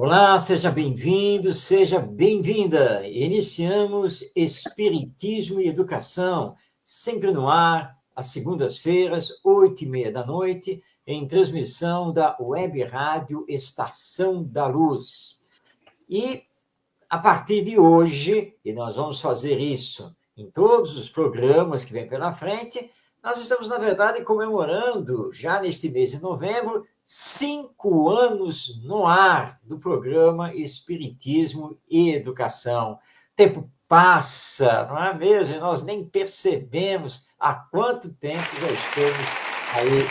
Olá, seja bem-vindo, seja bem-vinda. Iniciamos Espiritismo e Educação, sempre no ar, às segundas-feiras, 8h30 da noite, em transmissão da Web Rádio Estação da Luz. E a partir de hoje, e nós vamos fazer isso em todos os programas que vêm pela frente, nós estamos, na verdade, comemorando, já neste mês de novembro, 5 anos no ar do programa Espiritismo e Educação. O tempo passa, não é mesmo? E nós nem percebemos há quanto tempo já estamos aí.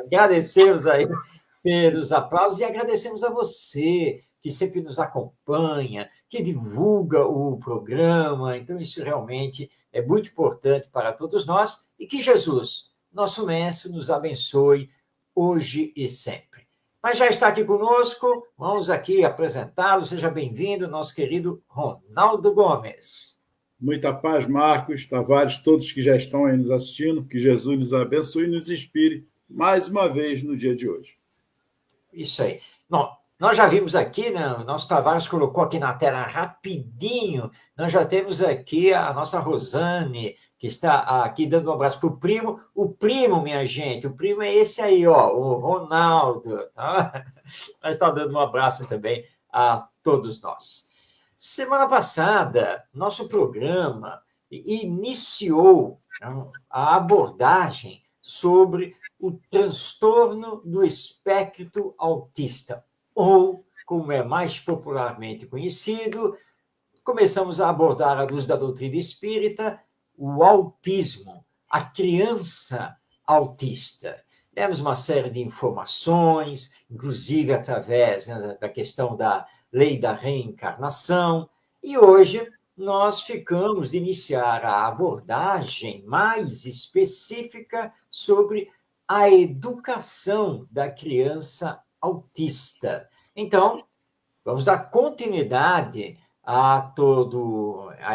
Agradecemos aí pelos aplausos e agradecemos a você que sempre nos acompanha, que divulga o programa. Então, isso realmente é muito importante para todos nós e que Jesus, nosso Mestre, nos abençoe hoje e sempre. Mas já está aqui conosco, vamos aqui apresentá-lo. Seja bem-vindo, nosso querido Ronaldo Gomes. Muita paz, Marcos, Tavares, todos que já estão aí nos assistindo, que Jesus nos abençoe e nos inspire mais uma vez no dia de hoje. Isso aí. Bom, nós já vimos aqui, né, o nosso Tavares colocou aqui na tela rapidinho, nós já temos aqui a nossa Rosane, que está aqui dando um abraço para o primo. O primo, minha gente, o primo é esse aí, ó, o Ronaldo. Tá? Mas está dando um abraço também a todos nós. Semana passada, nosso programa iniciou a abordagem sobre o transtorno do espectro autista, ou, como é mais popularmente conhecido, começamos a abordar, à luz da doutrina espírita, o autismo, a criança autista. Demos uma série de informações, inclusive através da questão da lei da reencarnação, e hoje nós ficamos de iniciar a abordagem mais específica sobre a educação da criança autista. Então, vamos dar continuidade a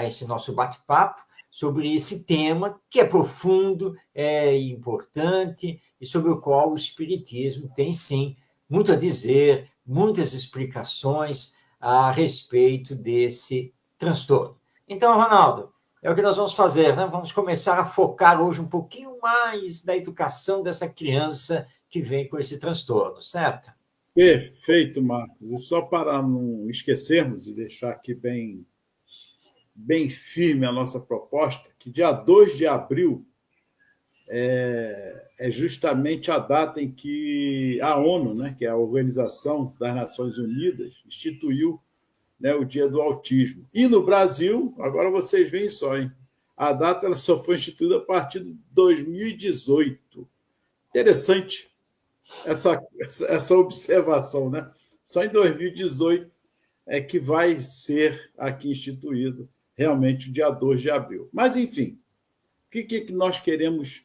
esse nosso bate-papo sobre esse tema que é profundo, é importante e sobre o qual o Espiritismo tem, sim, muito a dizer, muitas explicações a respeito desse transtorno. Então, Ronaldo, é o que nós vamos fazer, né? Vamos começar a focar hoje um pouquinho mais na educação dessa criança que vem com esse transtorno, certo? Perfeito, Marcos. E só para não esquecermos e deixar aqui bem firme a nossa proposta, que dia 2 de abril é justamente a data em que a ONU, né, que é a Organização das Nações Unidas, instituiu, né, o Dia do Autismo. E no Brasil, agora vocês veem só, hein? A data ela só foi instituída a partir de 2018. Interessante essa observação, né? Só em 2018 é que vai ser aqui instituído realmente o dia 2 de abril. Mas, enfim, o que nós queremos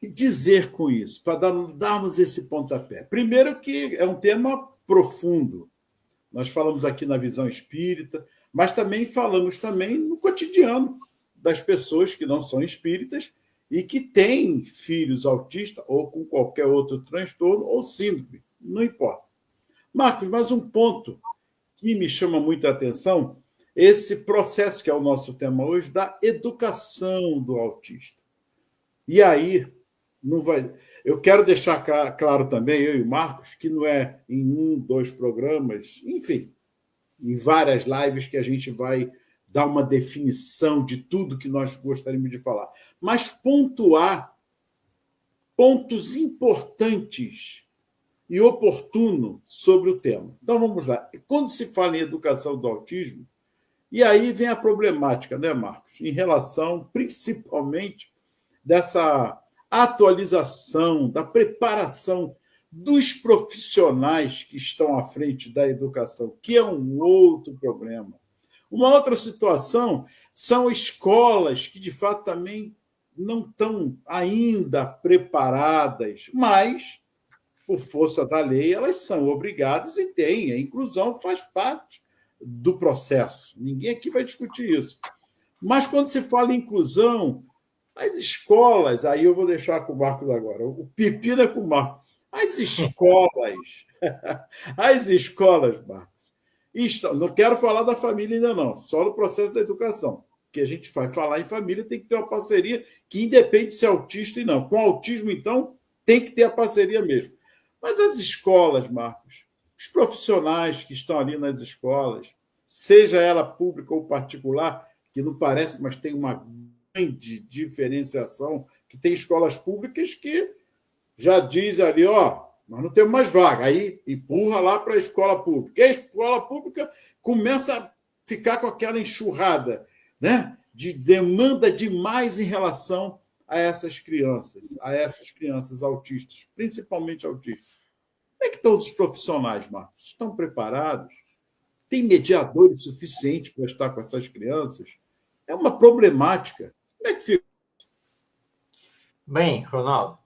dizer com isso, para darmos esse pontapé? Primeiro que é um tema profundo. Nós falamos aqui na visão espírita, mas também falamos no cotidiano das pessoas que não são espíritas e que têm filhos autistas ou com qualquer outro transtorno ou síndrome, não importa. Marcos, mas um ponto que me chama muita atenção, esse processo que é o nosso tema hoje, da educação do autista. E aí, não vai... Eu quero deixar claro também, eu e o Marcos, que não é em 1, 2 programas, enfim, em várias lives que a gente vai dar uma definição de tudo que nós gostaríamos de falar, mas pontuar pontos importantes e oportunos sobre o tema. Então, vamos lá. Quando se fala em educação do autismo, e aí vem a problemática, né, Marcos? Em relação, principalmente, dessa atualização, da preparação dos profissionais que estão à frente da educação, que é um outro problema. Uma outra situação são escolas que, de fato, também não estão ainda preparadas, mas, por força da lei, elas são obrigadas e têm. A inclusão faz parte do processo. Ninguém aqui vai discutir isso. Mas, quando se fala em inclusão, as escolas, aí eu vou deixar com o Marcos agora, o pepino é com o Marcos. As escolas, as escolas, Marcos, não quero falar da família ainda não, só no processo da educação. Que a gente vai falar em família, tem que ter uma parceria que independe de se é autista e não. Com autismo, então, tem que ter a parceria mesmo. Mas as escolas, Marcos, os profissionais que estão ali nas escolas, seja ela pública ou particular, que não parece, mas tem uma grande diferenciação, que tem escolas públicas que já diz ali, ó, nós não temos mais vaga, aí empurra lá para a escola pública. E a escola pública começa a ficar com aquela enxurrada, né, de demanda demais em relação a essas crianças autistas, principalmente autistas. Como é que estão os profissionais, Marcos? Estão preparados? Tem mediadores suficientes para estar com essas crianças? É uma problemática. Como é que fica? Bem, Ronaldo,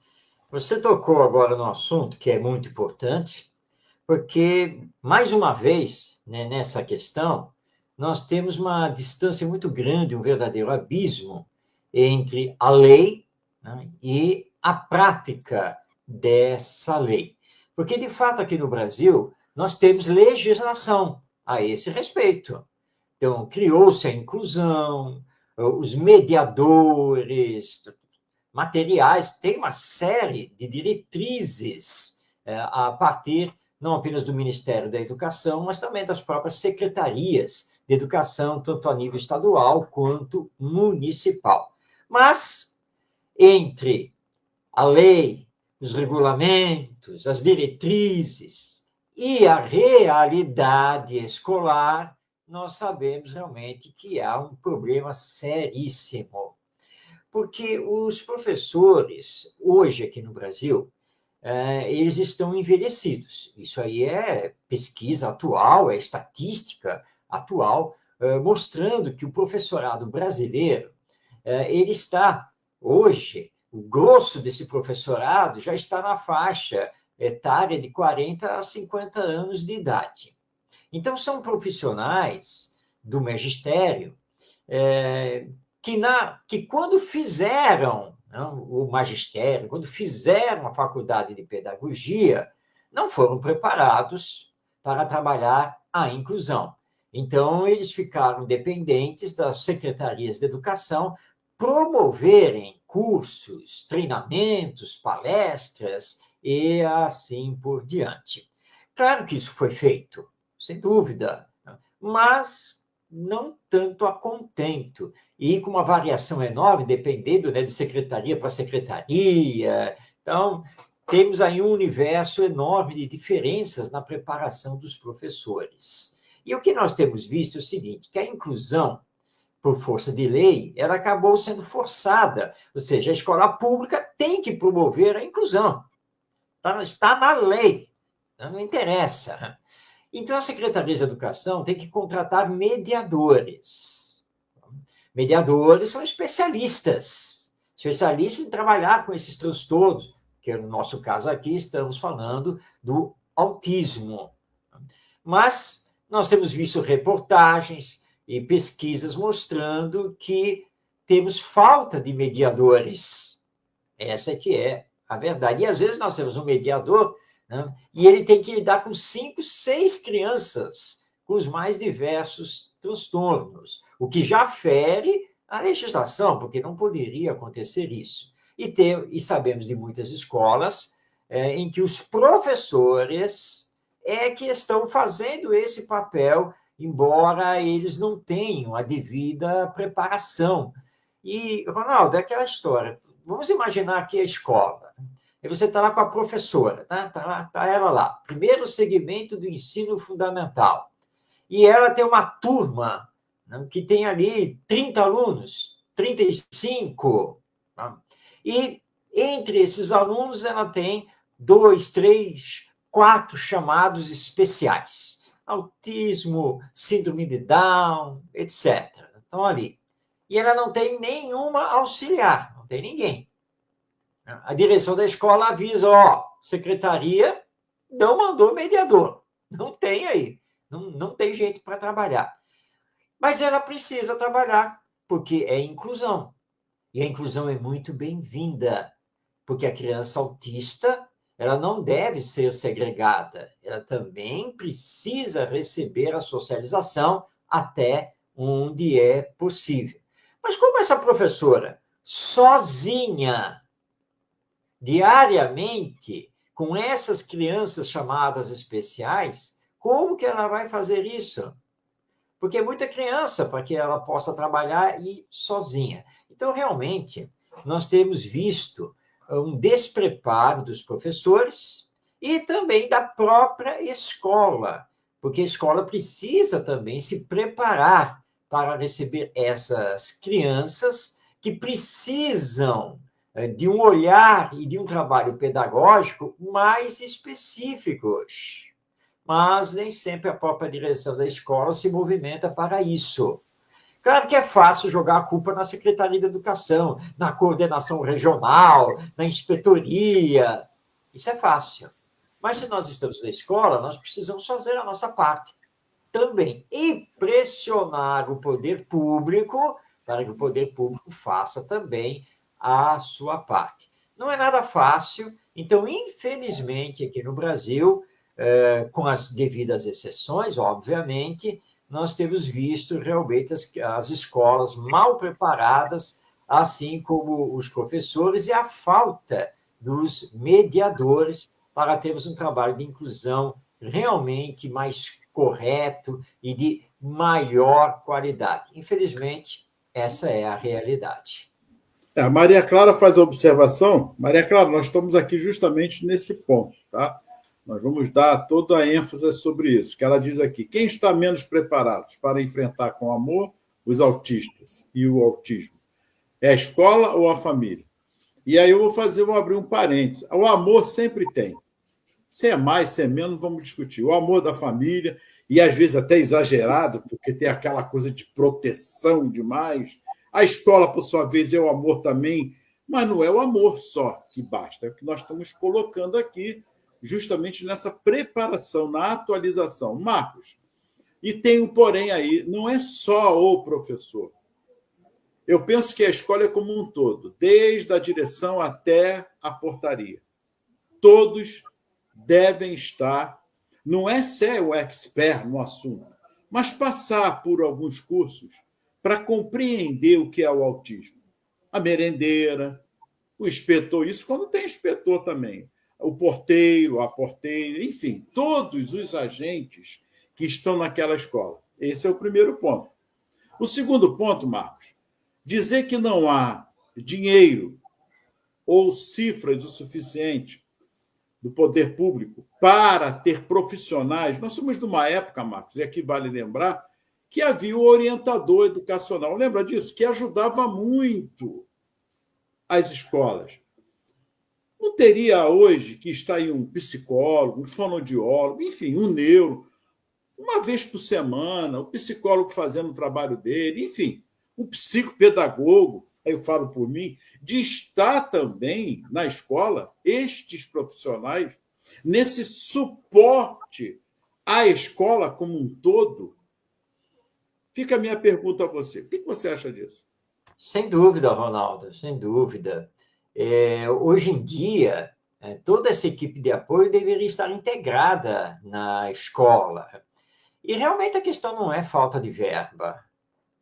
você tocou agora no assunto que é muito importante, porque, mais uma vez, né, nessa questão, nós temos uma distância muito grande, um verdadeiro abismo entre a lei, né, e a prática dessa lei. Porque, de fato, aqui no Brasil, nós temos legislação a esse respeito. Então, criou-se a inclusão, os mediadores, materiais, tem uma série de diretrizes a partir não apenas do Ministério da Educação, mas também das próprias secretarias de educação, tanto a nível estadual quanto municipal. Mas, entre a lei, os regulamentos, as diretrizes e a realidade escolar, nós sabemos realmente que há um problema seríssimo. Porque os professores, hoje aqui no Brasil, eles estão envelhecidos. Isso aí é pesquisa atual, é estatística atual, mostrando que o professorado brasileiro, ele está, hoje, o grosso desse professorado já está na faixa etária de 40 a 50 anos de idade. Então, são profissionais do magistério que quando fizeram, não, o magistério, quando fizeram a faculdade de pedagogia, não foram preparados para trabalhar a inclusão. Então, eles ficaram dependentes das secretarias de educação promoverem cursos, treinamentos, palestras e assim por diante. Claro que isso foi feito, sem dúvida, mas não tanto a contento, e com uma variação enorme, dependendo, né, de secretaria para secretaria. Então, temos aí um universo enorme de diferenças na preparação dos professores. E o que nós temos visto é o seguinte, que a inclusão, por força de lei, ela acabou sendo forçada, ou seja, a escola pública tem que promover a inclusão. Está na lei, não interessa. Então, a Secretaria de Educação tem que contratar mediadores. Mediadores são especialistas em trabalhar com esses transtornos, que no nosso caso aqui estamos falando do autismo. Mas nós temos visto reportagens e pesquisas mostrando que temos falta de mediadores. Essa é que é a verdade. E às vezes nós temos um mediador, né, e ele tem que lidar com 5, 6 crianças com os mais diversos transtornos, o que já fere a legislação, porque não poderia acontecer isso. E sabemos de muitas escolas em que os professores que estão fazendo esse papel, embora eles não tenham a devida preparação. E, Ronaldo, é aquela história. Vamos imaginar aqui a escola. E você está lá com a professora, tá ela lá, primeiro segmento do ensino fundamental. E ela tem uma turma, né, que tem ali 30 alunos, 35. Tá? E entre esses alunos ela tem 2, 3, 4 chamados especiais. Autismo, síndrome de Down, etc. Estão ali. E ela não tem nenhuma auxiliar, não tem ninguém. A direção da escola avisa, secretaria não mandou mediador, não tem aí, não tem jeito para trabalhar. Mas ela precisa trabalhar, porque é inclusão. E a inclusão é muito bem-vinda, porque a criança autista, ela não deve ser segregada, ela também precisa receber a socialização até onde é possível. Mas como essa professora, sozinha, diariamente, com essas crianças chamadas especiais, como que ela vai fazer isso? Porque é muita criança para que ela possa trabalhar e sozinha. Então, realmente, nós temos visto um despreparo dos professores e também da própria escola, porque a escola precisa também se preparar para receber essas crianças que precisam de um olhar e de um trabalho pedagógico mais específicos. Mas nem sempre a própria direção da escola se movimenta para isso. Claro que é fácil jogar a culpa na Secretaria de Educação, na coordenação regional, na inspetoria. Isso é fácil. Mas se nós estamos na escola, nós precisamos fazer a nossa parte também e pressionar o poder público para que o poder público faça também a sua parte. Não é nada fácil, então, infelizmente, aqui no Brasil, com as devidas exceções, obviamente, nós temos visto realmente as escolas mal preparadas, assim como os professores, e a falta dos mediadores para termos um trabalho de inclusão realmente mais correto e de maior qualidade. Infelizmente, essa é a realidade. A Maria Clara faz a observação. Maria Clara, nós estamos aqui justamente nesse ponto, tá? Nós vamos dar toda a ênfase sobre isso, que ela diz aqui: quem está menos preparado para enfrentar com amor os autistas e o autismo? É a escola ou a família? E aí eu vou abrir um parênteses. O amor sempre tem. Se é mais, se é menos, vamos discutir. O amor da família, e às vezes até exagerado, porque tem aquela coisa de proteção demais. A escola, por sua vez, é o amor também, mas não é o amor só que basta. É o que nós estamos colocando aqui, justamente nessa preparação, na atualização. Marcos, e tem um porém aí, não é só o professor. Eu penso que a escola é como um todo, desde a direção até a portaria. Todos devem estar, não é ser o expert no assunto, mas passar por alguns cursos para compreender o que é o autismo. A merendeira, o inspetor, isso quando tem inspetor também, o porteiro, a porteira, enfim, todos os agentes que estão naquela escola. Esse é o primeiro ponto. O segundo ponto, Marcos, dizer que não há dinheiro ou cifras o suficiente do poder público para ter profissionais. Nós somos de uma época, Marcos, e aqui vale lembrar, que havia o orientador educacional. Lembra disso? Que ajudava muito as escolas. Não teria hoje que está aí um psicólogo, um fonoaudiólogo, enfim, um neuro, uma vez por semana, o psicólogo fazendo o trabalho dele, enfim, um psicopedagogo, aí eu falo por mim, de estar também na escola estes profissionais nesse suporte à escola como um todo. Fica a minha pergunta a você. O que você acha disso? Sem dúvida, Ronaldo, sem dúvida. Hoje em dia, toda essa equipe de apoio deveria estar integrada na escola. E realmente a questão não é falta de verba.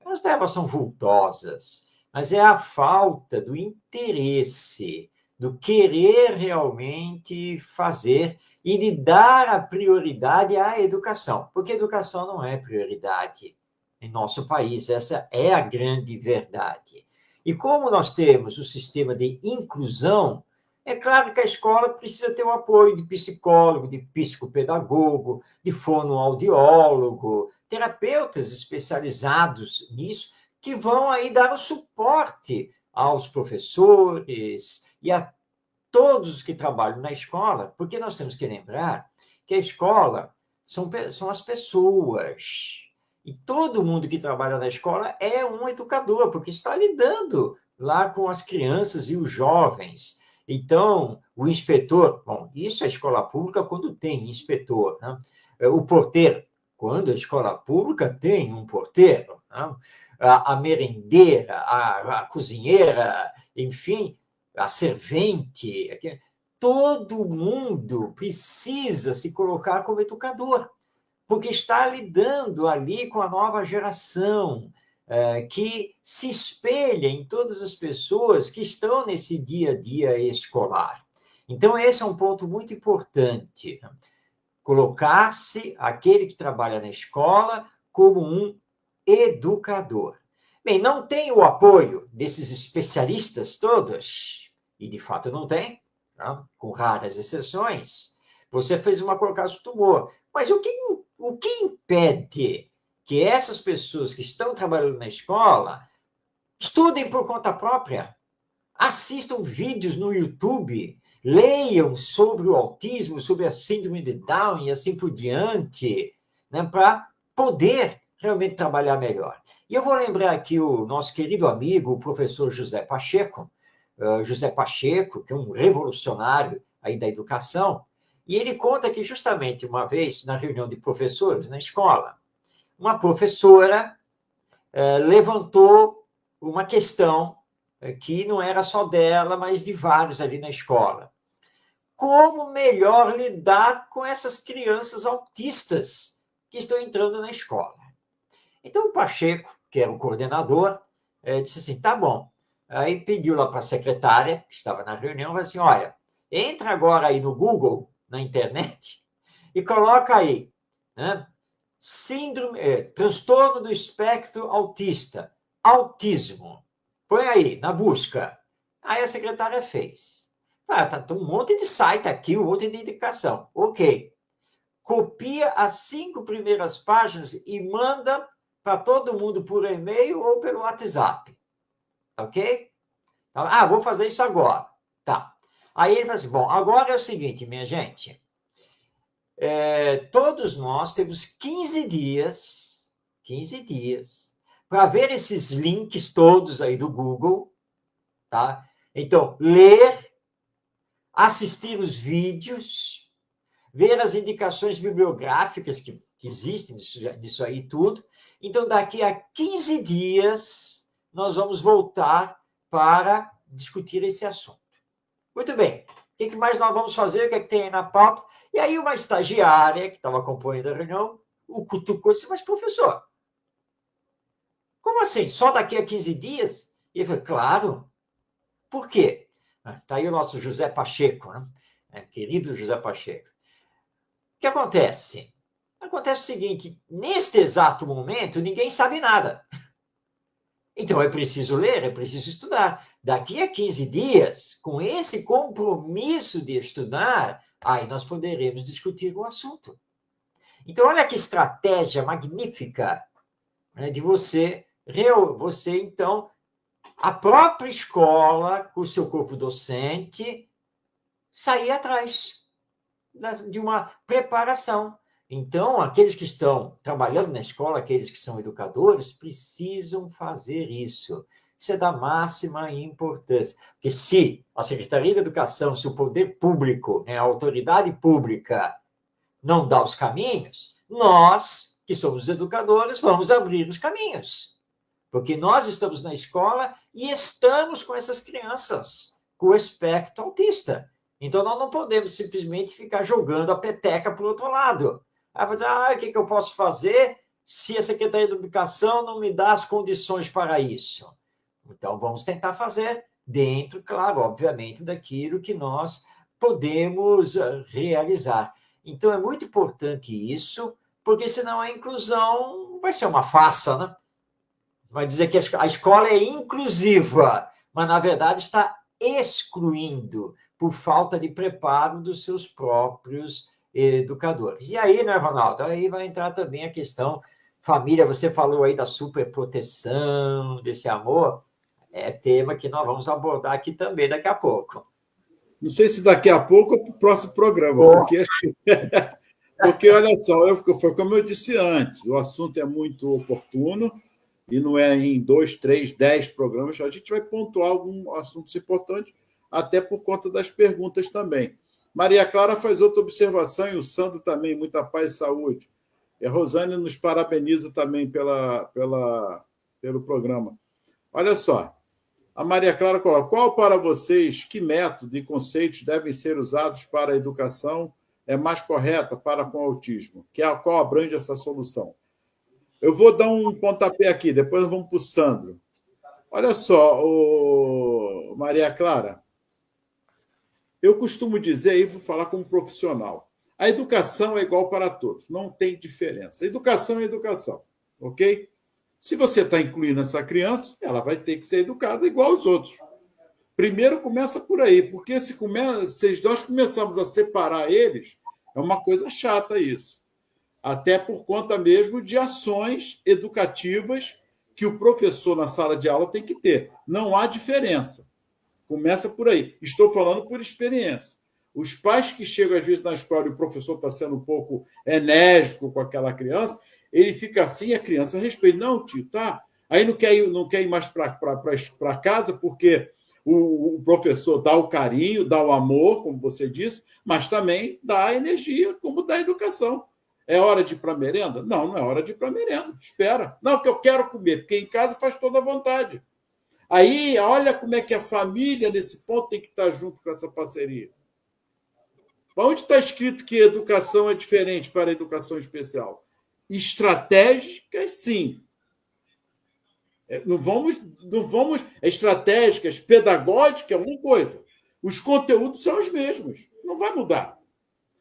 As verbas são vultosas, mas é a falta do interesse, do querer realmente fazer e de dar a prioridade à educação, porque a educação não é prioridade em nosso país, essa é a grande verdade. E como nós temos o sistema de inclusão, é claro que a escola precisa ter o apoio de psicólogo, de psicopedagogo, de fonoaudiólogo, terapeutas especializados nisso, que vão aí dar o suporte aos professores e a todos os que trabalham na escola, porque nós temos que lembrar que a escola são as pessoas. E todo mundo que trabalha na escola é um educador, porque está lidando lá com as crianças e os jovens. Então, o inspetor, bom, isso é escola pública quando tem inspetor, né? O porteiro, quando a escola pública tem um porteiro, né? A merendeira, a cozinheira, enfim, a servente, todo mundo precisa se colocar como educador, porque está lidando ali com a nova geração, que se espelha em todas as pessoas que estão nesse dia a dia escolar. Então, esse é um ponto muito importante. Colocar-se aquele que trabalha na escola como um educador. Bem, não tem o apoio desses especialistas todos, e de fato não tem, tá? Com raras exceções. Você fez uma colocação muito boa, mas o que impede que essas pessoas que estão trabalhando na escola estudem por conta própria, assistam vídeos no YouTube, leiam sobre o autismo, sobre a síndrome de Down e assim por diante, né, para poder realmente trabalhar melhor. E eu vou lembrar aqui o nosso querido amigo, o professor José Pacheco, que é um revolucionário aí da educação, e ele conta que justamente uma vez, na reunião de professores na escola, uma professora levantou uma questão que não era só dela, mas de vários ali na escola. Como melhor lidar com essas crianças autistas que estão entrando na escola? Então, o Pacheco, que era o coordenador, disse assim, tá bom. Aí pediu lá para a secretária, que estava na reunião, falou assim, olha, entra agora aí no Google, na internet, e coloca aí, né, transtorno do espectro autista, autismo. Põe aí, na busca. Aí a secretária fez. Ah, tá um monte de site aqui, um monte de indicação. Ok. Copia as 5 primeiras páginas e manda para todo mundo por e-mail ou pelo WhatsApp. Ok? Vou fazer isso agora. Tá. Aí ele fala assim, bom, agora é o seguinte, minha gente. Todos nós temos 15 dias para ver esses links todos aí do Google, tá? Então, ler, assistir os vídeos, ver as indicações bibliográficas que existem disso aí tudo. Então, daqui a 15 dias, nós vamos voltar para discutir esse assunto. Muito bem. O que mais nós vamos fazer? O que é que tem aí na pauta? E aí uma estagiária que estava acompanhando a reunião, o cutucou e disse, mas professor, como assim? Só daqui a 15 dias? E ele falou, claro. Por quê? Está aí o nosso José Pacheco, né? Querido José Pacheco. O que acontece? Acontece o seguinte, neste exato momento, ninguém sabe nada. Então, é preciso ler, é preciso estudar. Daqui a 15 dias, com esse compromisso de estudar, aí nós poderemos discutir o assunto. Então, olha que estratégia magnífica, né, de você, então, a própria escola, com o seu corpo docente, sair atrás de uma preparação. Então, aqueles que estão trabalhando na escola, aqueles que são educadores, precisam fazer isso. Isso é da máxima importância. Porque se a Secretaria de Educação, se o poder público, né, a autoridade pública, não dá os caminhos, nós, que somos educadores, vamos abrir os caminhos. Porque nós estamos na escola e estamos com essas crianças com o espectro autista. Então, nós não podemos simplesmente ficar jogando a peteca para o outro lado. O que eu posso fazer se a Secretaria da Educação não me dá as condições para isso? Então, vamos tentar fazer dentro, claro, obviamente, daquilo que nós podemos realizar. Então, é muito importante isso, porque senão a inclusão vai ser uma farsa, né? Vai dizer que a escola é inclusiva, mas, na verdade, está excluindo por falta de preparo dos seus próprios educadores. E aí, né, Ronaldo? Aí vai entrar também a questão família. Você falou aí da superproteção, desse amor. É tema que nós vamos abordar aqui também daqui a pouco. Não sei se daqui a pouco ou para o próximo programa, porque olha só, foi como eu disse antes, o assunto é muito oportuno e não é em 2, 3, 10 programas. A gente vai pontuar alguns assuntos importantes, até por conta das perguntas também. Maria Clara faz outra observação, e o Sandro também, muita paz e saúde. E a Rosane nos parabeniza também pelo programa. Olha só, A Maria Clara coloca: qual para vocês, que método e conceitos devem ser usados para a educação é mais correta para com o autismo? Qual abrange essa solução? Eu vou dar um pontapé aqui, depois vamos para o Sandro. Olha só, Maria Clara, eu costumo dizer, e vou falar como profissional, a educação é igual para todos, não tem diferença. Educação é educação, ok? Se você está incluindo essa criança, ela vai ter que ser educada igual aos outros. Primeiro começa por aí, porque se nós começarmos a separar eles, é uma coisa chata isso. Até por conta mesmo de ações educativas que o professor na sala de aula tem que ter. Não há diferença. Começa por aí. Estou falando por experiência. Os pais que chegam, às vezes, na escola e o professor está sendo um pouco enérgico com aquela criança, ele fica assim, a criança respeita. Não, tio, tá. Aí não quer ir mais para casa, porque o professor dá o carinho, dá o amor, como você disse, mas também dá a energia, como dá a educação. É hora de ir para a merenda? Não, não é hora de ir para a merenda. Espera. Não, que eu quero comer, porque em casa faz toda a vontade. Aí, olha como é que a família, nesse ponto, tem que estar junto com essa parceria. Onde está escrito que educação é diferente para a educação especial? Estratégicas, sim. Não vamos. Estratégicas, pedagógicas é uma coisa. Os conteúdos são os mesmos. Não vai mudar.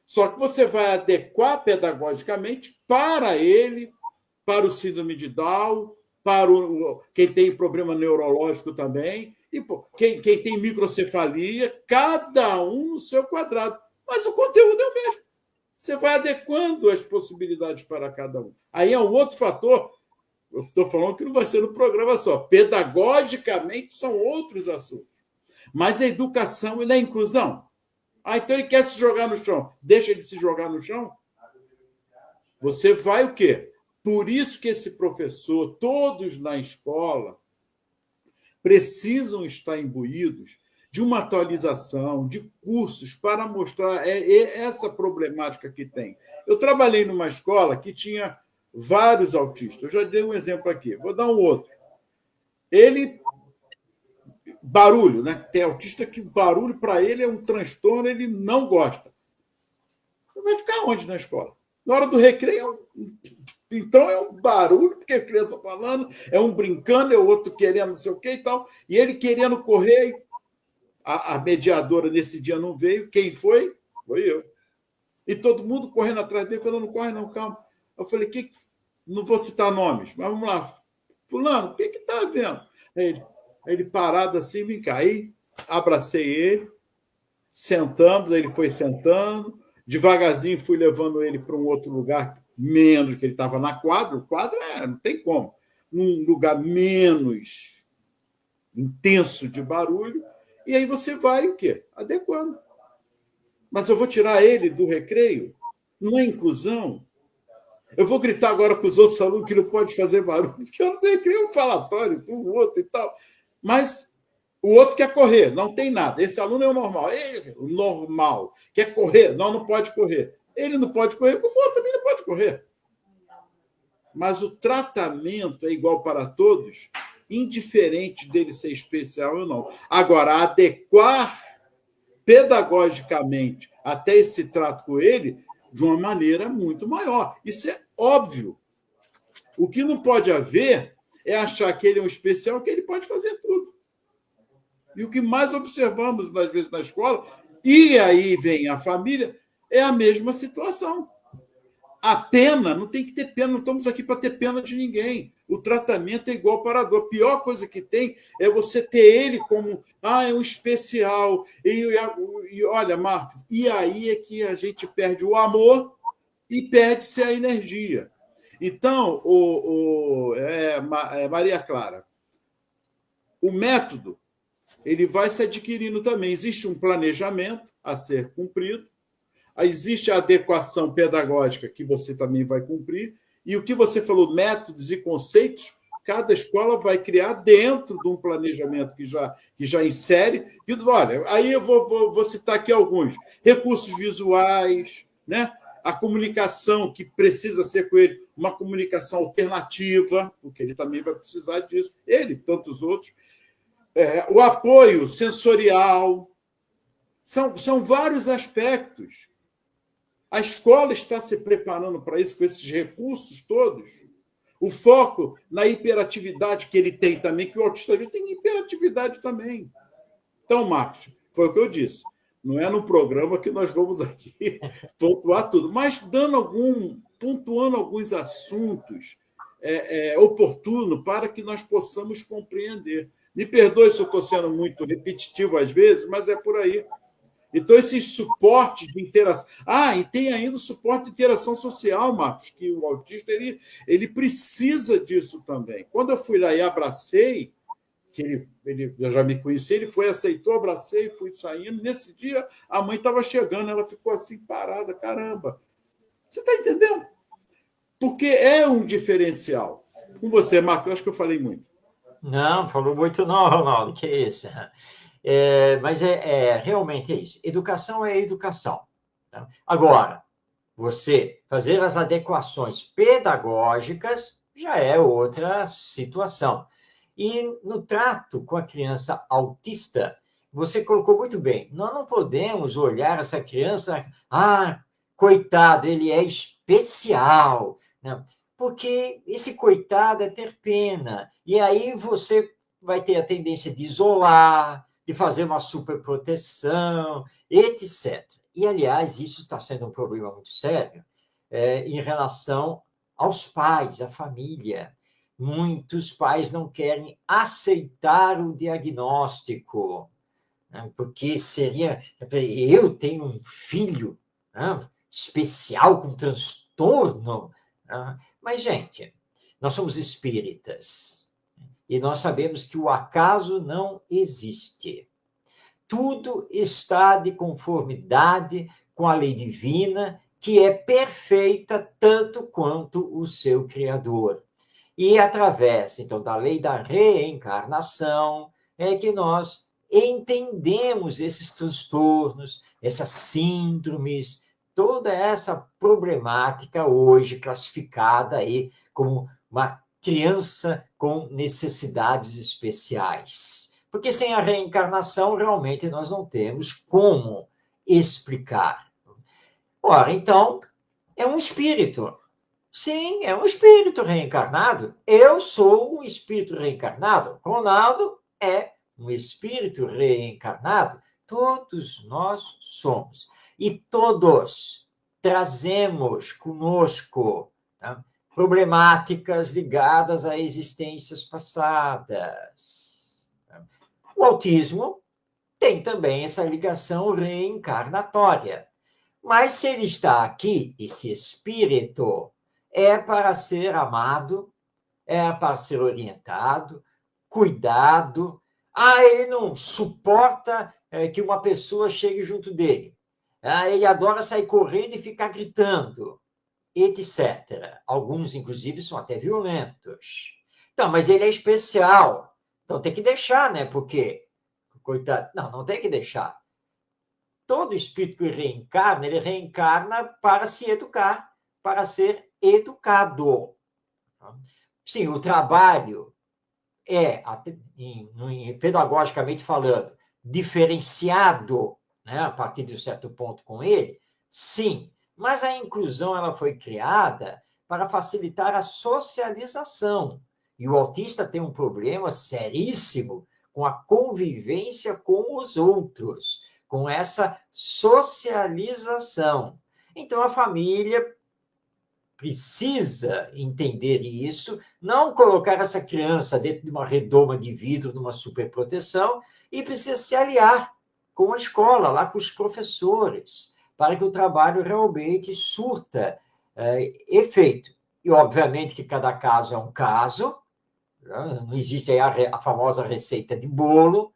Só que você vai adequar pedagogicamente para ele, para o síndrome de Down, para quem tem problema neurológico também, e quem tem microcefalia, cada um no seu quadrado. Mas o conteúdo é o mesmo. Você vai adequando as possibilidades para cada um. Aí é um outro fator. Eu estou falando que não vai ser no programa só. Pedagogicamente são outros assuntos. Mas a educação e a inclusão. Então ele quer se jogar no chão. Deixa ele se jogar no chão. Você vai o quê? Por isso que esse professor, todos na escola, precisam estar imbuídos de uma atualização, de cursos para mostrar essa problemática que tem. Eu trabalhei numa escola que tinha vários autistas. Eu já dei um exemplo aqui. Vou dar um outro. Barulho, né? Tem autista que barulho para ele é um transtorno, ele não gosta. Vai ficar onde na escola? Na hora do recreio, então é um barulho, porque a criança falando, é um brincando, é o outro querendo não sei o quê e tal, e ele querendo correr. A mediadora nesse dia não veio. Quem foi? Foi eu. E todo mundo correndo atrás dele, falando: não corre não, calma. Eu falei: não vou citar nomes, mas vamos lá. Fulano, o que está havendo? Ele parado assim, vem cá. Aí abracei ele, sentamos, ele foi sentando, devagarzinho fui levando ele para um outro lugar, menos, que ele estava na quadra. O quadro não tem como. Num lugar menos intenso de barulho. E aí você vai o quê? Adequando. Mas eu vou tirar ele do recreio? Não é inclusão? Eu vou gritar agora com os outros alunos que não pode fazer barulho, porque eu não tenho recreio, um falatório, o outro e tal. Mas o outro quer correr, não tem nada. Esse aluno é o normal. O normal quer correr, não pode correr. Ele não pode correr, como o outro também não pode correr. Mas o tratamento é igual para todos, indiferente dele ser especial ou não. Agora, adequar pedagogicamente até esse trato com ele de uma maneira muito maior. Isso é óbvio. O que não pode haver é achar que ele é um especial, que ele pode fazer tudo. E o que mais observamos, às vezes, na escola, e aí vem a família, é a mesma situação. A pena, não tem que ter pena, não estamos aqui para ter pena de ninguém. O tratamento é igual para a dor. A pior coisa que tem é você ter ele como é um especial. E olha, Marcos, e aí é que a gente perde o amor e perde-se a energia. Então, Maria Clara, o método ele vai se adquirindo também. Existe um planejamento a ser cumprido, existe a adequação pedagógica que você também vai cumprir, e o que você falou, métodos e conceitos, cada escola vai criar dentro de um planejamento que já insere. E, olha, aí eu vou citar aqui alguns. Recursos visuais, né? A comunicação que precisa ser com ele, uma comunicação alternativa, porque ele também vai precisar disso, ele e tantos outros. o apoio sensorial, são vários aspectos. A escola está se preparando para isso, com esses recursos todos. O foco na hiperatividade que ele tem também, que o autista tem hiperatividade também. Então, Marcos, foi o que eu disse. Não é no programa que nós vamos aqui pontuar tudo, mas pontuando alguns assuntos oportunos para que nós possamos compreender. Me perdoe se eu estou sendo muito repetitivo às vezes, mas é por aí. Então, esses suportes de interação... e tem ainda o suporte de interação social, Marcos, que o autista ele precisa disso também. Quando eu fui lá e abracei, que ele já me conhecia, ele foi, aceitou, abracei, fui saindo. Nesse dia, a mãe estava chegando, ela ficou assim, parada. Caramba! Você está entendendo? Porque é um diferencial. Com você, Marcos, eu acho que eu falei muito. Não, falou muito não, Ronaldo, que é isso? Mas realmente é isso. Educação é educação. Tá? Agora, você fazer as adequações pedagógicas já é outra situação. E no trato com a criança autista, você colocou muito bem, nós não podemos olhar essa criança, coitado, ele é especial, né? Porque esse coitado é ter pena. E aí você vai ter a tendência de isolar, de fazer uma superproteção, etc. E, aliás, isso está sendo um problema muito sério em relação aos pais, à família. Muitos pais não querem aceitar o diagnóstico, né? Porque seria... Eu tenho um filho, né, especial com transtorno. Né? Mas, gente, nós somos espíritas e nós sabemos que o acaso não existe. Tudo está de conformidade com a lei divina, que é perfeita tanto quanto o seu Criador. E através, então, da lei da reencarnação, é que nós entendemos esses transtornos, essas síndromes, toda essa problemática hoje classificada aí como uma criança com necessidades especiais. Porque sem a reencarnação, realmente, nós não temos como explicar. Ora, então, é um espírito. Sim, é um espírito reencarnado. Eu sou um espírito reencarnado. Ronaldo é um espírito reencarnado. Todos nós somos. E todos trazemos conosco, tá, problemáticas ligadas a existências passadas. O autismo tem também essa ligação reencarnatória. Mas se ele está aqui, esse espírito, é para ser amado, é para ser orientado, cuidado. Ele não suporta que uma pessoa chegue junto dele. Ele adora sair correndo e ficar gritando, etc. Alguns, inclusive, são até violentos. Então, mas ele é especial. Então tem que deixar, né? Porque, coitado, não tem que deixar. Todo espírito que reencarna, ele reencarna para se educar, para ser educado. Sim, o trabalho é, pedagogicamente falando, diferenciado, né, a partir de um certo ponto com ele, sim, mas a inclusão ela foi criada para facilitar a socialização. E o autista tem um problema seríssimo com a convivência com os outros, com essa socialização. Então, a família precisa entender isso, não colocar essa criança dentro de uma redoma de vidro, numa superproteção, e precisa se aliar com a escola, lá com os professores, para que o trabalho realmente surta efeito. E, obviamente, que cada caso é um caso, não existe aí a famosa receita de bolo.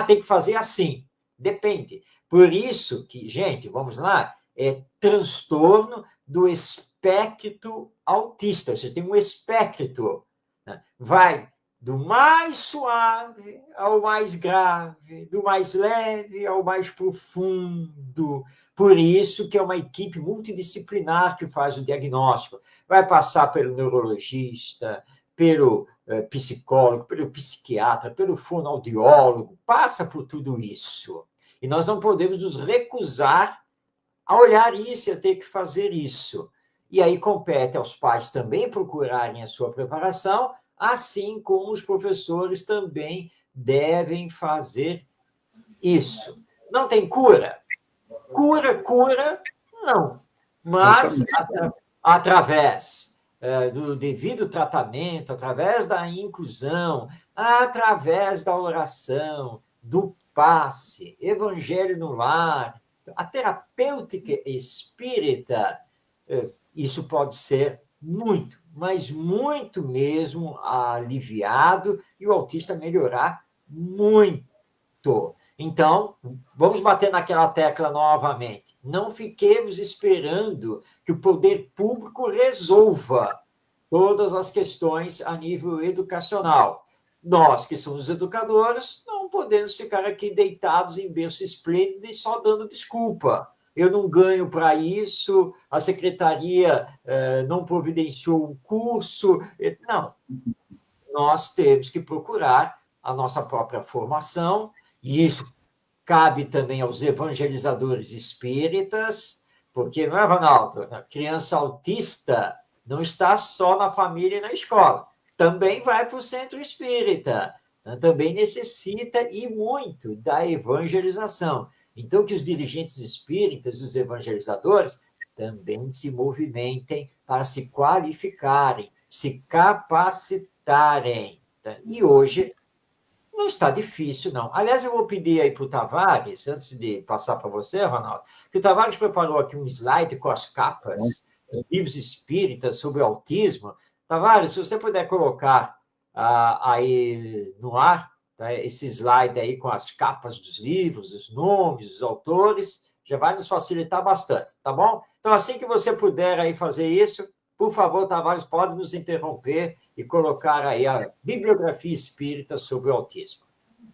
Tem que fazer assim. Depende. Por isso que, gente, vamos lá, é transtorno do espectro autista. Você tem um espectro, né? Vai do mais suave ao mais grave, do mais leve ao mais profundo. Por isso que é uma equipe multidisciplinar que faz o diagnóstico. Vai passar pelo neurologista, pelo psicólogo, pelo psiquiatra, pelo fonoaudiólogo, passa por tudo isso. E nós não podemos nos recusar a olhar isso e a ter que fazer isso. E aí compete aos pais também procurarem a sua preparação, assim como os professores também devem fazer isso. Não tem cura? Cura, não. Mas, através do devido tratamento, através da inclusão, através da oração, do passe, evangelho no lar, a terapêutica espírita, isso pode ser muito, mas muito mesmo aliviado e o autista melhorar muito. Então, vamos bater naquela tecla novamente. Não fiquemos esperando que o poder público resolva todas as questões a nível educacional. Nós, que somos educadores, não podemos ficar aqui deitados em berço esplêndido e só dando desculpa. Eu não ganho para isso, a secretaria não providenciou um curso. Não. Nós temos que procurar a nossa própria formação, e isso cabe também aos evangelizadores espíritas, porque, não é, Ronaldo? A criança autista não está só na família e na escola, também vai para o centro espírita, também necessita e muito da evangelização. Então, que os dirigentes espíritas, os evangelizadores, também se movimentem para se qualificarem, se capacitarem. E hoje não está difícil, não. Aliás, eu vou pedir aí para o Tavares, antes de passar para você, Ronaldo, que o Tavares preparou aqui um slide com as capas, livros espíritas sobre o autismo. Tavares, se você puder colocar aí no ar, tá, esse slide aí com as capas dos livros, os nomes, os autores, já vai nos facilitar bastante, tá bom? Então, assim que você puder aí fazer isso, por favor, Tavares, pode nos interromper e colocar aí a bibliografia espírita sobre o autismo.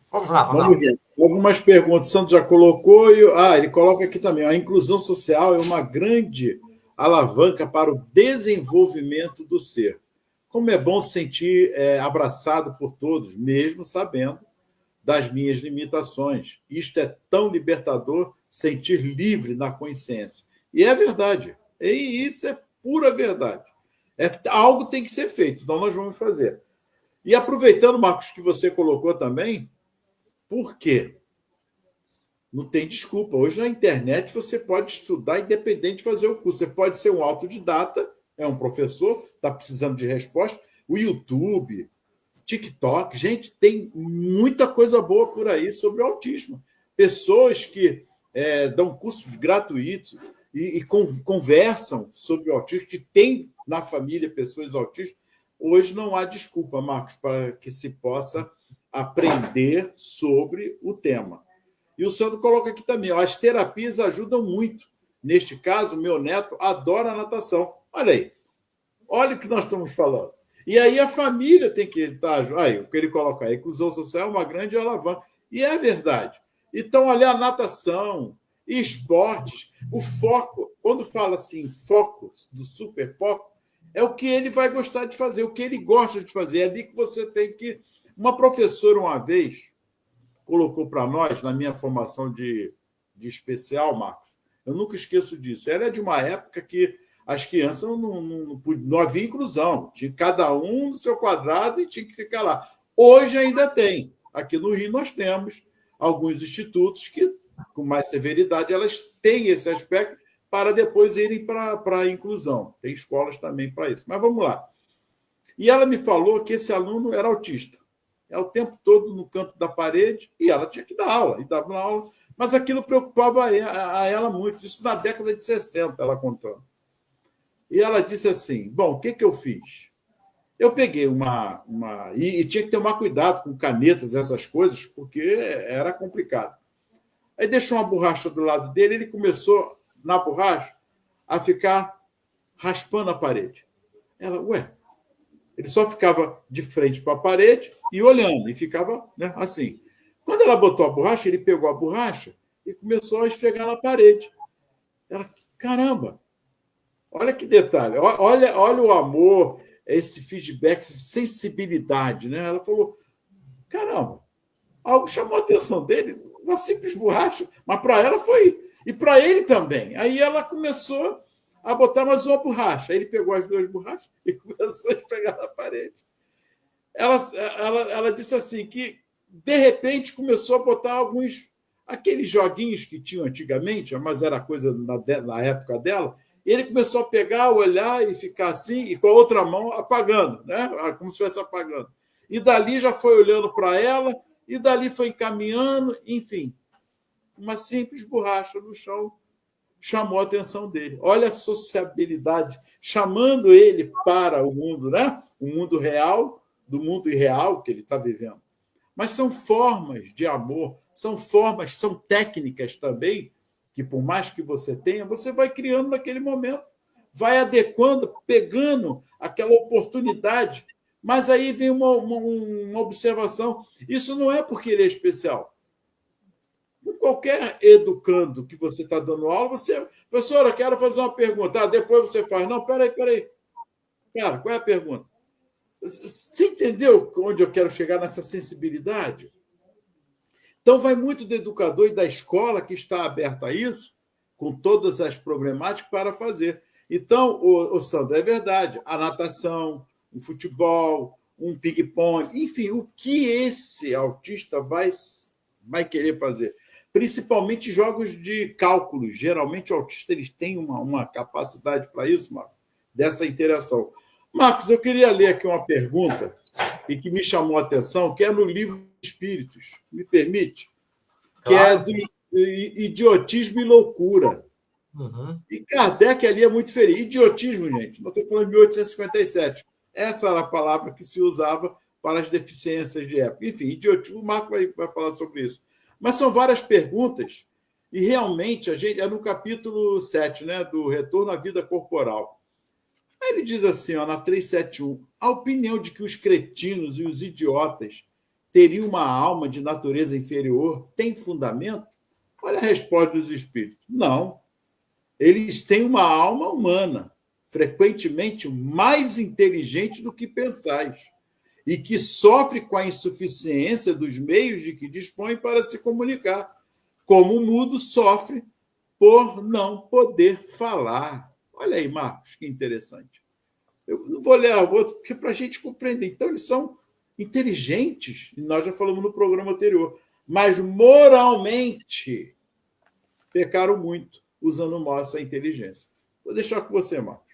Vamos lá, Ronaldo. Vamos ver. Algumas perguntas. O Santos já colocou. Ele coloca aqui também. A inclusão social é uma grande alavanca para o desenvolvimento do ser. Como é bom se sentir abraçado por todos, mesmo sabendo das minhas limitações. Isto é tão libertador, sentir livre na consciência. E é verdade. E isso é pura verdade. Algo tem que ser feito, então nós vamos fazer. E aproveitando, Marcos, que você colocou também, por quê? Não tem desculpa. Hoje na internet você pode estudar independente de fazer o curso. Você pode ser um autodidata, é um professor, está precisando de resposta. O YouTube, TikTok, gente, tem muita coisa boa por aí sobre o autismo. Pessoas que dão cursos gratuitos e conversam sobre o autismo, que tem na família pessoas autistas. Hoje não há desculpa, Marcos, para que se possa aprender sobre o tema. E o Sandro coloca aqui também, as terapias ajudam muito. Neste caso, meu neto adora natação. Olha aí. Olha o que nós estamos falando. E aí a família tem que estar... Aí, o que ele coloca aí, a inclusão social é uma grande alavanca. E é verdade. Então, olha, a natação, esportes, o foco, quando fala assim, foco, do super foco, é o que ele vai gostar de fazer, o que ele gosta de fazer. É ali que você tem que... Uma professora, uma vez, colocou para nós, na minha formação de especial, Marcos, eu nunca esqueço disso. Era de uma época que as crianças não havia inclusão. Tinha cada um no seu quadrado e tinha que ficar lá. Hoje ainda tem. Aqui no Rio nós temos alguns institutos que, com mais severidade, elas têm esse aspecto para depois irem para a inclusão. Tem escolas também para isso. Mas vamos lá. E ela me falou que esse aluno era autista. É o tempo todo no canto da parede, e ela tinha que dar aula, e dava aula. Mas aquilo preocupava a ela muito. Isso na década de 60, ela contando. E ela disse assim, bom, o que eu fiz? Eu peguei e tinha que tomar cuidado com canetas, essas coisas, porque era complicado. Aí deixou uma borracha do lado dele, ele começou, na borracha, a ficar raspando a parede. Ela, ele só ficava de frente para a parede e olhando, e ficava, né, assim. Quando ela botou a borracha, ele pegou a borracha e começou a esfregar na parede. Ela, caramba, olha que detalhe, olha o amor, esse feedback, essa sensibilidade, né? Ela falou, caramba, algo chamou a atenção dele, uma simples borracha, mas para ela foi, e para ele também. Aí ela começou a botar mais uma borracha. Aí ele pegou as duas borrachas e começou a pegar na parede. Ela disse assim que, de repente, começou a botar aqueles joguinhos que tinham antigamente, mas era coisa na época dela. Ele começou a pegar, olhar e ficar assim, e com a outra mão apagando, né? Como se estivesse apagando. E dali já foi olhando para ela, e dali foi encaminhando, enfim. Uma simples borracha no chão chamou a atenção dele. Olha a sociabilidade, chamando ele para o mundo, né? O mundo real, do mundo irreal que ele está vivendo. Mas são formas de amor, são técnicas também, que por mais que você tenha, você vai criando naquele momento, vai adequando, pegando aquela oportunidade. Mas aí vem uma observação. Isso não é porque ele é especial. Qualquer educando que você está dando aula, professora, quero fazer uma pergunta. Depois você faz. Não, peraí. Cara, qual é a pergunta? Você entendeu onde eu quero chegar nessa sensibilidade? Então, vai muito do educador e da escola que está aberta a isso, com todas as problemáticas para fazer. Então, Sandro, é verdade. A natação, o futebol, um ping-pong, enfim, o que esse autista vai querer fazer? Principalmente jogos de cálculo. Geralmente, o autista eles têm uma capacidade para isso, Marcos, dessa interação. Marcos, eu queria ler aqui uma pergunta e que me chamou a atenção, que é no livro Espíritos, me permite? Claro. Que é do idiotismo e loucura. Uhum. E Kardec ali é muito feliz. Idiotismo, gente, não estou falando de 1857. Essa era a palavra que se usava para as deficiências de época. Enfim, idiotismo, o Marco vai falar sobre isso. Mas são várias perguntas, e realmente a gente é no capítulo 7, né, do Retorno à Vida Corporal. Aí ele diz assim, ó, na 371, a opinião de que os cretinos e os idiotas teriam uma alma de natureza inferior tem fundamento? Olha a resposta dos espíritos. Não. Eles têm uma alma humana, frequentemente mais inteligente do que pensais, e que sofre com a insuficiência dos meios de que dispõe para se comunicar, como o mudo sofre por não poder falar. Olha aí, Marcos, que interessante. Eu não vou ler a outra, porque para a gente compreender. Então, eles são inteligentes, nós já falamos no programa anterior, mas moralmente pecaram muito, usando mal essa inteligência. Vou deixar com você, Marcos.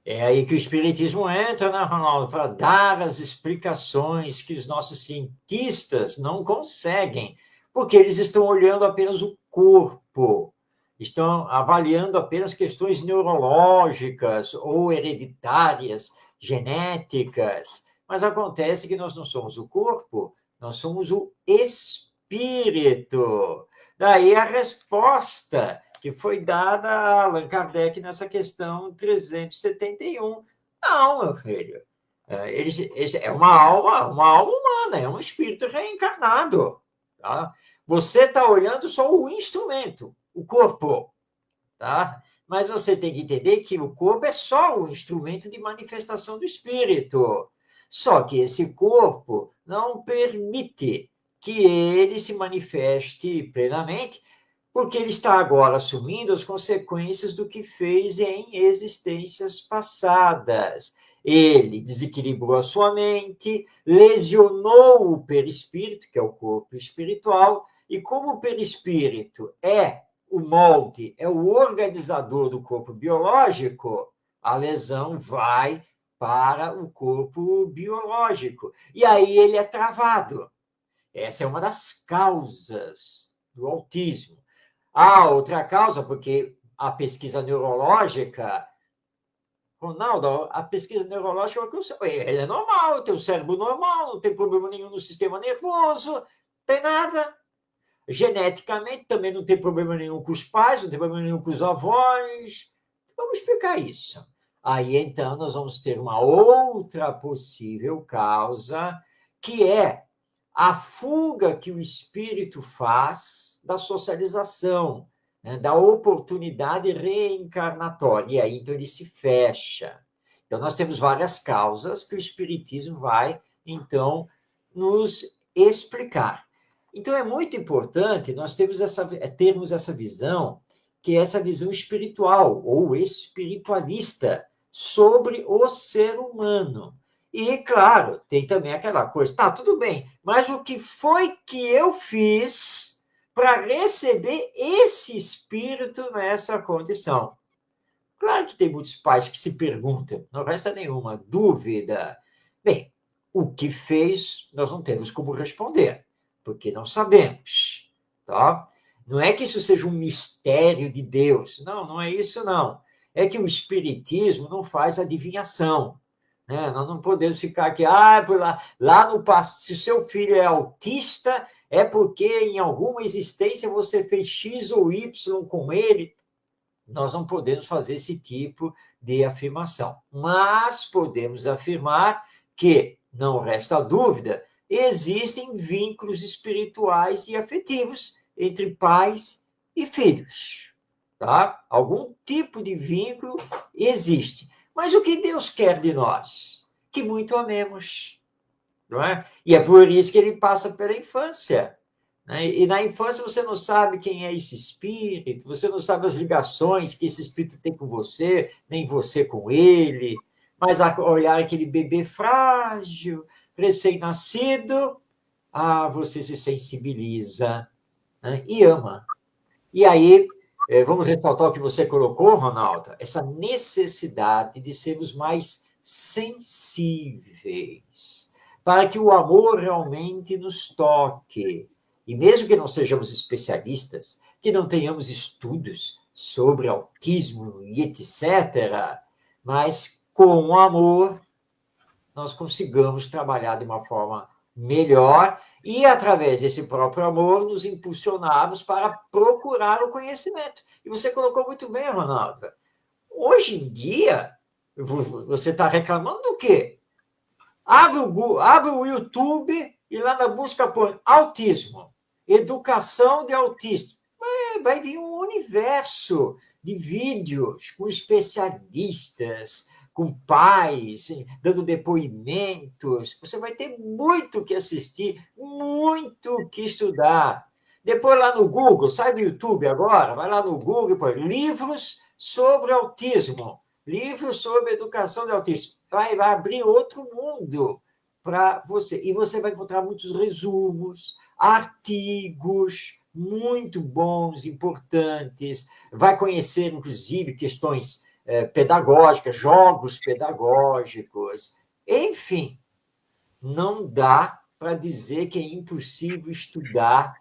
É aí que o Espiritismo entra, né, Ronaldo, para dar as explicações que os nossos cientistas não conseguem, porque eles estão olhando apenas o corpo, estão avaliando apenas questões neurológicas ou hereditárias, genéticas, mas acontece que nós não somos o corpo, nós somos o espírito. Daí a resposta que foi dada a Allan Kardec nessa questão 371. Não, meu filho. É uma alma humana, é um espírito reencarnado. Tá? Você está olhando só o instrumento, o corpo. Tá? Mas você tem que entender que o corpo é só um instrumento de manifestação do espírito. Só que esse corpo não permite que ele se manifeste plenamente, porque ele está agora assumindo as consequências do que fez em existências passadas. Ele desequilibrou a sua mente, lesionou o perispírito, que é o corpo espiritual, e como o perispírito é o molde, é o organizador do corpo biológico, a lesão vai para o corpo biológico. E aí ele é travado. Essa é uma das causas do autismo. A outra causa, porque a pesquisa neurológica, Ronaldo, a pesquisa neurológica, ele é normal, tem o cérebro normal, não tem problema nenhum no sistema nervoso, não tem nada. Geneticamente também não tem problema nenhum com os pais, não tem problema nenhum com os avós. Vamos explicar isso. Aí, então, nós vamos ter uma outra possível causa, que é a fuga que o espírito faz da socialização, né, da oportunidade reencarnatória. E aí, então, ele se fecha. Então, nós temos várias causas que o Espiritismo vai, então, nos explicar. Então, é muito importante nós termos essa visão, que é essa visão espiritual ou espiritualista sobre o ser humano. E, claro, tem também aquela coisa, tá, tudo bem, mas o que foi que eu fiz para receber esse espírito nessa condição? Claro que tem muitos pais que se perguntam, não resta nenhuma dúvida. Bem, o que fez, nós não temos como responder, porque não sabemos, tá? Não é que isso seja um mistério de Deus, não, não é isso, não. É que o Espiritismo não faz adivinhação, né? Nós não podemos ficar aqui, lá no passado, se o seu filho é autista, é porque em alguma existência você fez X ou Y com ele. Nós não podemos fazer esse tipo de afirmação, mas podemos afirmar que, não resta dúvida, existem vínculos espirituais e afetivos entre pais e filhos. Tá? Algum tipo de vínculo existe. Mas o que Deus quer de nós? Que muito amemos. Não é? E é por isso que ele passa pela infância. E na infância você não sabe quem é esse espírito, você não sabe as ligações que esse espírito tem com você, nem você com ele. Mas a olhar aquele bebê frágil, recém-nascido, você se sensibiliza, né? E ama. E aí, vamos ressaltar o que você colocou, Ronaldo, essa necessidade de sermos mais sensíveis, para que o amor realmente nos toque. E mesmo que não sejamos especialistas, que não tenhamos estudos sobre autismo e etc., mas com o amor nós consigamos trabalhar de uma forma melhor e, através desse próprio amor, nos impulsionarmos para procurar o conhecimento. E você colocou muito bem, Ronaldo. Hoje em dia, você está reclamando do quê? Abre o YouTube e lá na busca põe autismo, educação de autismo. Vai vir um universo de vídeos com especialistas, com pais, dando depoimentos. Você vai ter muito que assistir, muito que estudar. Depois lá no Google, sai do YouTube agora, vai lá no Google e põe livros sobre autismo, livros sobre educação de autismo. Vai abrir outro mundo para você. E você vai encontrar muitos resumos, artigos muito bons, importantes. Vai conhecer, inclusive, questões pedagógicas, jogos pedagógicos. Enfim, não dá para dizer que é impossível estudar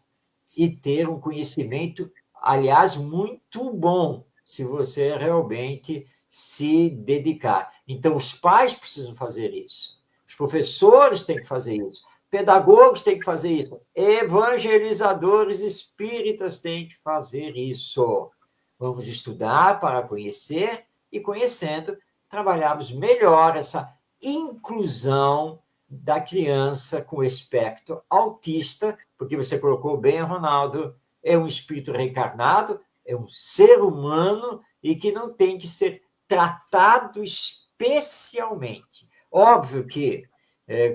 e ter um conhecimento, aliás, muito bom, se você realmente se dedicar. Então, os pais precisam fazer isso, os professores têm que fazer isso, pedagogos têm que fazer isso, evangelizadores espíritas têm que fazer isso. Vamos estudar para conhecer e, conhecendo, trabalharmos melhor essa inclusão da criança com espectro autista, porque você colocou bem, Ronaldo, é um espírito reencarnado, é um ser humano e que não tem que ser tratado especialmente. Óbvio que,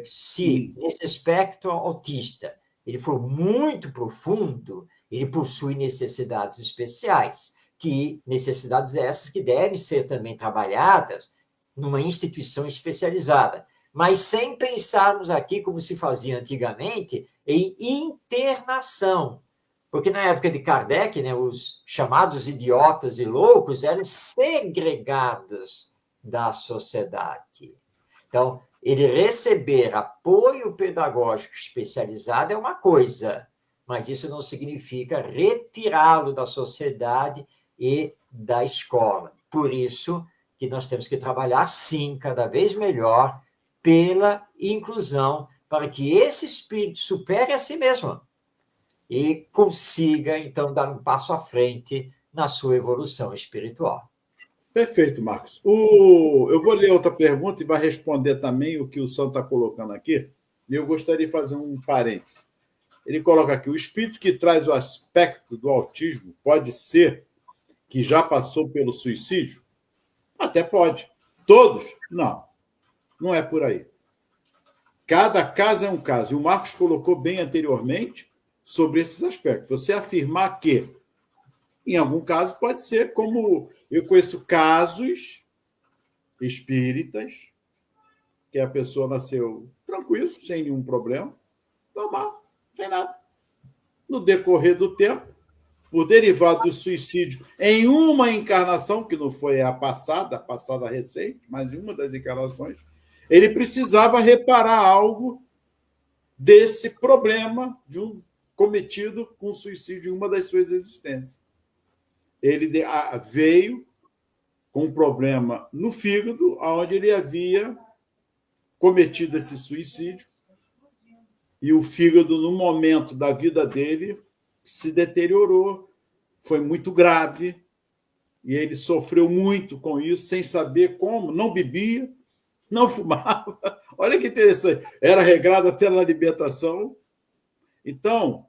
se esse espectro autista ele for muito profundo, ele possui necessidades especiais, que necessidades essas que devem ser também trabalhadas numa instituição especializada, mas sem pensarmos aqui, como se fazia antigamente, em internação. Porque na época de Kardec, né, os chamados idiotas e loucos eram segregados da sociedade. Então, ele receber apoio pedagógico especializado é uma coisa, mas isso não significa retirá-lo da sociedade e da escola. Por isso que nós temos que trabalhar, sim, cada vez melhor pela inclusão, para que esse espírito supere a si mesmo e consiga, então, dar um passo à frente na sua evolução espiritual. Perfeito, Marcos. Eu vou ler outra pergunta e vai responder também o que o São está colocando aqui. Eu gostaria de fazer um parênteses. Ele coloca aqui: o espírito que traz o aspecto do autismo pode ser que já passou pelo suicídio? Até pode. Todos? Não, não é por aí. Cada caso é um caso. E o Marcos colocou bem anteriormente sobre esses aspectos. Você afirmar que, em algum caso, pode ser como eu conheço casos espíritas, que a pessoa nasceu tranquilo, sem nenhum problema, normal, sem nada. No decorrer do tempo, por derivado do suicídio em uma encarnação, que não foi a passada recente, mas em uma das encarnações, ele precisava reparar algo desse problema cometido com suicídio em uma das suas existências. Ele veio com um problema no fígado, onde ele havia cometido esse suicídio, e o fígado, no momento da vida dele, se deteriorou, foi muito grave, e ele sofreu muito com isso, sem saber como, não bebia, não fumava. Olha que interessante, era regrado até na alimentação. Então,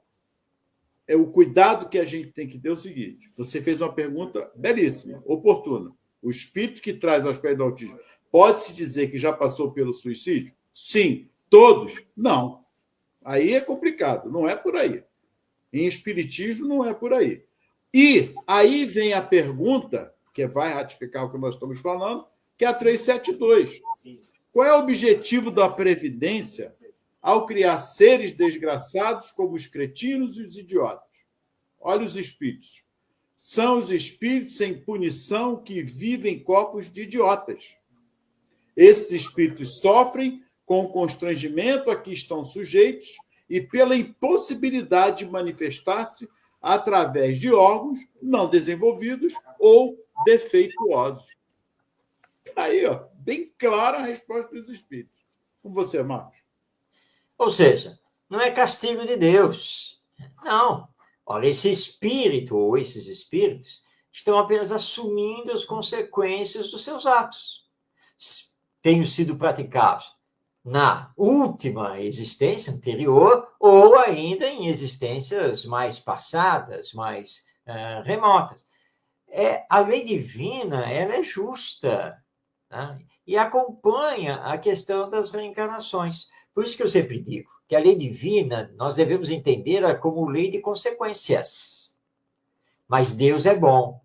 o cuidado que a gente tem que ter é o seguinte: você fez uma pergunta belíssima, oportuna. O espírito que traz aos pés do autismo pode-se dizer que já passou pelo suicídio? Sim. Todos? Não. Aí é complicado, não é por aí. Em espiritismo, não é por aí. E aí vem a pergunta, que vai ratificar o que nós estamos falando, que é a 372. Qual é o objetivo da Previdência ao criar seres desgraçados como os cretinos e os idiotas? Olha os espíritos. São os espíritos sem punição que vivem em corpos de idiotas. Esses espíritos sofrem com o constrangimento a que estão sujeitos e pela impossibilidade de manifestar-se através de órgãos não desenvolvidos ou defeituosos. Aí, ó, bem clara a resposta dos espíritos. Com você, Marcos. Ou seja, não é castigo de Deus. Não. Olha, esse espírito ou esses espíritos estão apenas assumindo as consequências dos seus atos. Tenham sido praticados na última existência anterior ou ainda em existências mais passadas, mais remotas. A lei divina, ela é justa, né? E acompanha a questão das reencarnações. Por isso que eu sempre digo que a lei divina nós devemos entender como lei de consequências. Mas Deus é bom.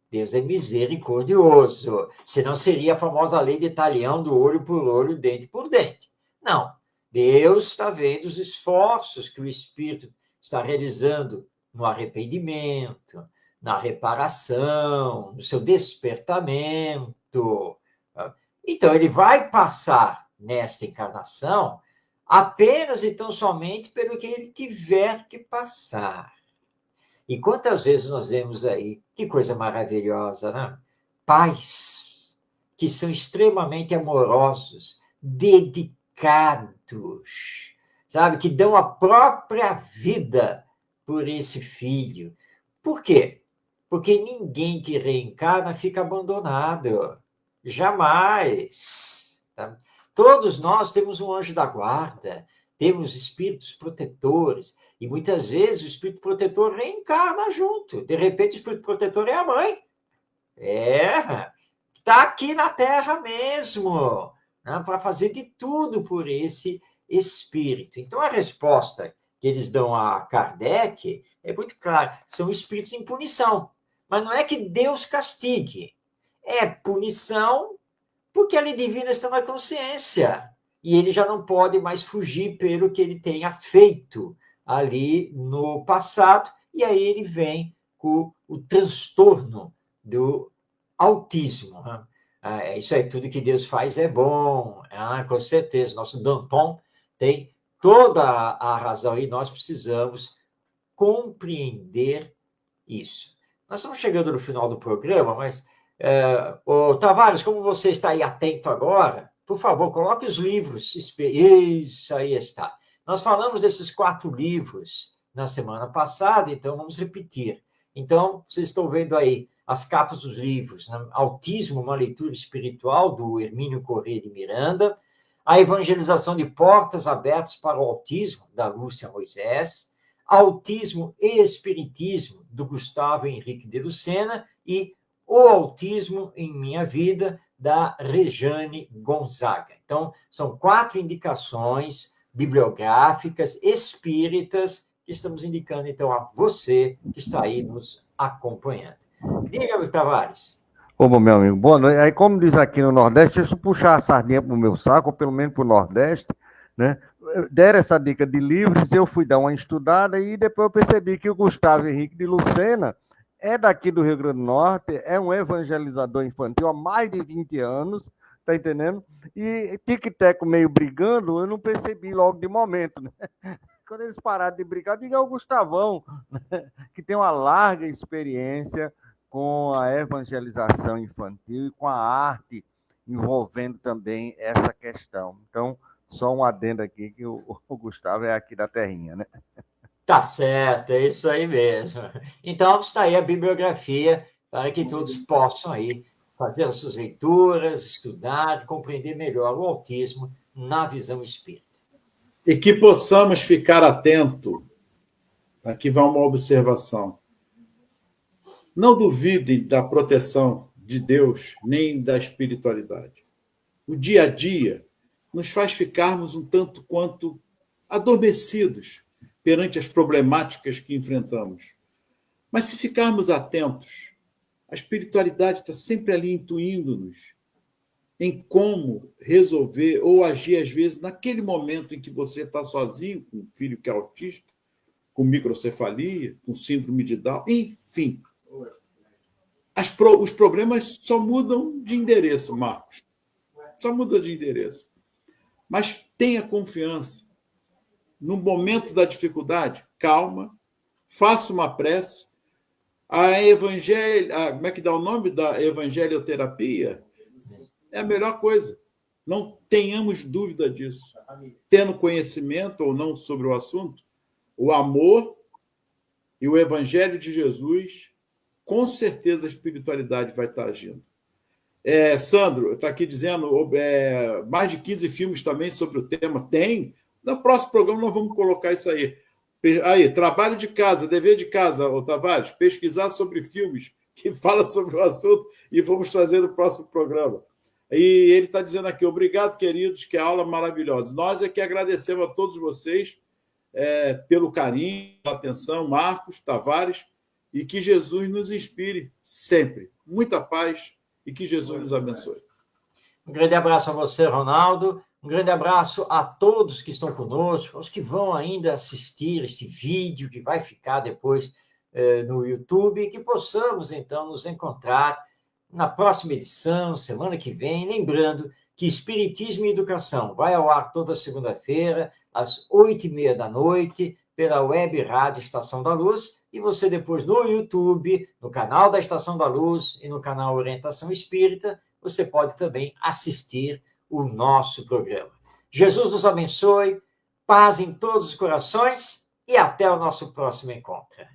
Deus é misericordioso. Senão seria a famosa lei de talião do olho por olho, dente por dente. Não. Deus está vendo os esforços que o Espírito está realizando no arrependimento, na reparação, no seu despertamento. Então, ele vai passar nesta encarnação apenas e tão somente pelo que ele tiver que passar. E quantas vezes nós vemos aí, que coisa maravilhosa, né? Pais que são extremamente amorosos, dedicados, sabe? Que dão a própria vida por esse filho. Por quê? Porque ninguém que reencarna fica abandonado. Jamais. Tá? Todos nós temos um anjo da guarda, temos espíritos protetores, e muitas vezes o espírito protetor reencarna junto. De repente, o espírito protetor é a mãe. Está aqui na Terra mesmo, né, para fazer de tudo por esse espírito. Então, a resposta que eles dão a Kardec é muito clara: são espíritos em punição. Mas não é que Deus castigue, é punição porque a lei divina está na consciência e ele já não pode mais fugir pelo que ele tenha feito ali no passado, e aí ele vem com o transtorno do autismo. Isso aí, tudo que Deus faz é bom, com certeza. Nosso Danton tem toda a razão e nós precisamos compreender isso. Nós estamos chegando no final do programa, mas, Tavares, como você está aí atento agora, por favor, coloque os livros. Isso aí está. Nós falamos desses 4 livros na semana passada, então vamos repetir. Então, vocês estão vendo aí as capas dos livros, né? Autismo, uma leitura espiritual, do Hermínio Corrêa de Miranda, A Evangelização de Portas Abertas para o Autismo, da Lúcia Moisés, Autismo e Espiritismo, do Gustavo Henrique de Lucena, e O Autismo em Minha Vida, da Rejane Gonzaga. Então, são 4 indicações bibliográficas espíritas que estamos indicando, então, a você que está aí nos acompanhando. Diga-me, Tavares. Ô, meu amigo, boa noite. Aí, como diz aqui no Nordeste, deixa eu puxar a sardinha para o meu saco, ou pelo menos para o Nordeste, né? Deram essa dica de livros, eu fui dar uma estudada e depois eu percebi que o Gustavo Henrique de Lucena é daqui do Rio Grande do Norte, é um evangelizador infantil há mais de 20 anos, tá entendendo? E tic-teco meio brigando, eu não percebi logo de momento, né? Quando eles pararam de brigar, diga ao Gustavão, né? Que tem uma larga experiência com a evangelização infantil e com a arte envolvendo também essa questão. Então, só um adendo aqui, que o Gustavo é aqui da terrinha, né? Tá certo, é isso aí mesmo. Então, está aí a bibliografia para que todos possam aí fazer as suas leituras, estudar, compreender melhor o autismo na visão espírita. E que possamos ficar atentos. Aqui vai uma observação. Não duvidem da proteção de Deus, nem da espiritualidade. O dia a dia nos faz ficarmos um tanto quanto adormecidos perante as problemáticas que enfrentamos. Mas se ficarmos atentos, a espiritualidade está sempre ali intuindo-nos em como resolver ou agir, às vezes, naquele momento em que você está sozinho, com um filho que é autista, com microcefalia, com síndrome de Down, enfim. Os problemas só mudam de endereço, Marcos. Só muda de endereço. Mas tenha confiança. No momento da dificuldade, calma, faça uma prece. Como é que dá o nome da evangelioterapia? É a melhor coisa. Não tenhamos dúvida disso. Tendo conhecimento ou não sobre o assunto, o amor e o evangelho de Jesus, com certeza a espiritualidade vai estar agindo. Sandro está aqui dizendo mais de 15 filmes também sobre o tema. Tem. No próximo programa nós vamos colocar isso aí. Aí, trabalho de casa, dever de casa, Tavares, pesquisar sobre filmes que falam sobre o assunto e vamos trazer no próximo programa. E ele está dizendo aqui, obrigado, queridos, que aula maravilhosa. Nós é que agradecemos a todos vocês pelo carinho, pela atenção, Marcos, Tavares, e que Jesus nos inspire sempre. Muita paz e que Jesus nos abençoe. Um grande abraço a você, Ronaldo. Um grande abraço a todos que estão conosco, aos que vão ainda assistir este vídeo, que vai ficar depois no YouTube, e que possamos, então, nos encontrar na próxima edição, semana que vem. Lembrando que Espiritismo e Educação vai ao ar toda segunda-feira, às 8h30 da noite, pela Web Rádio Estação da Luz, e você depois no YouTube, no canal da Estação da Luz e no canal Orientação Espírita, você pode também assistir o nosso programa. Jesus nos abençoe, paz em todos os corações e até o nosso próximo encontro.